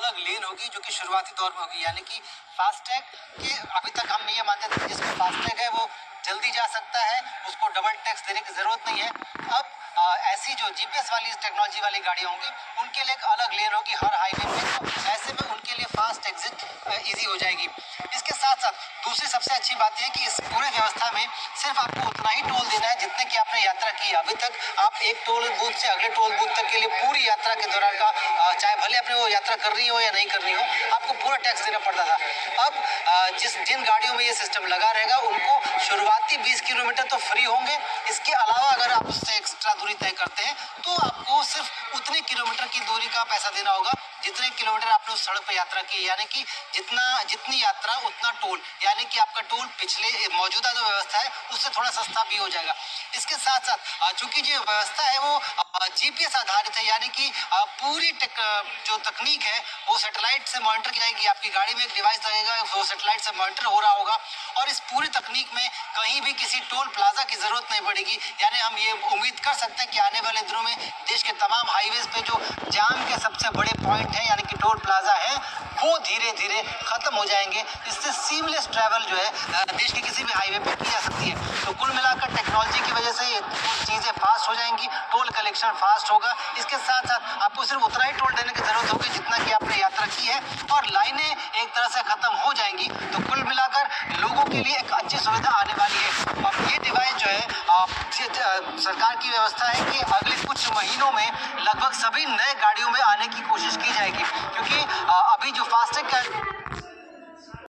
अलग लेन होगी जो कि शुरुआती दौर में होगी, यानी कि फास्टैग के अभी तक हम ये मानते थे जिसमें फास्टैग है वो जल्दी जा सकता है, उसको डबल टैक्स देने की ज़रूरत नहीं है। अब ऐसी जो जीपीएस वाली टेक्नोलॉजी वाली गाड़ियाँ होंगी उनके लिए एक अलग लेन होगी हर हाईवे में, तो ऐसे में उनके लिए फास्ट एग्जिट ईजी हो जाएगी। इसके साथ साथ दूसरी सबसे अच्छी बात है कि इस पूरे व्यवस्था में सिर्फ आपको उतना ही टोल देना है जितने की आपने यात्रा की है। अभी तक आप एक टोल बूथ से अगले टोल बूथ तक के लिए पूरी यात्रा के दौरान का चाहे भले अपने वो यात्रा कर रही हो या नहीं कर रही हो, आपको पूरा टैक्स देना पड़ता था। अब जिन गाड़ियों में ये सिस्टम लगा रहेगा उनको शुरुआती 20 किलोमीटर तो फ्री होंगे। इसके अलावा अगर आप उससे एक्स्ट्रा दूरी तय करते हैं तो आपको सिर्फ उतने किलोमीटर की दूरी का पैसा देना होगा जितने किलोमीटर आपने उस सड़क पर यात्रा की, यानी कि जितनी यात्रा उतना टोल, यानी कि आपका टोल पिछले मौजूदा जो व्यवस्था है उससे थोड़ा सस्ता भी हो जाएगा। इसके साथ साथ चूंकि जो व्यवस्था है वो जीपीएस आधारित है, यानी कि पूरी जो तकनीक है वो सैटेलाइट से मॉनिटर की जाएगी। आपकी गाड़ी में एक डिवाइस लगेगा, वो सैटेलाइट से मॉनिटर हो रहा होगा और इस पूरी तकनीक में कहीं भी किसी टोल प्लाजा की जरूरत नहीं पड़ेगी। यानी हम ये उम्मीद कर सकते हैं कि आने वाले दिनों में देश के तमाम हाईवेज पे जो जाम के सबसे बड़े पॉइंट है यानी कि टोल प्लाजा है वो धीरे धीरे खत्म हो जाएंगे। इससे सीमलेस ट्रैवल जो है देश के किसी भी हाईवे पे की जा सकती है। तो कुल मिलाकर टेक्नोलॉजी की वजह से ये चीज़ें फास्ट हो जाएंगी, टोल कलेक्शन फास्ट होगा। इसके साथ साथ आपको सिर्फ उतना ही टोल देने की जरूरत होगी जितना कि आपने यात्रा की है और लाइनें एक तरह से खत्म हो जाएंगी। तो कुल मिलाकर लोगों के लिए एक अच्छी सुविधा आने वाली है। और ये डिवाइस जो है सरकार की व्यवस्था है कि अगले कुछ महीनों में लगभग सभी नए गाड़ियों में आने की कोशिश की जाएगी, क्योंकि अभी जो फास्टैग का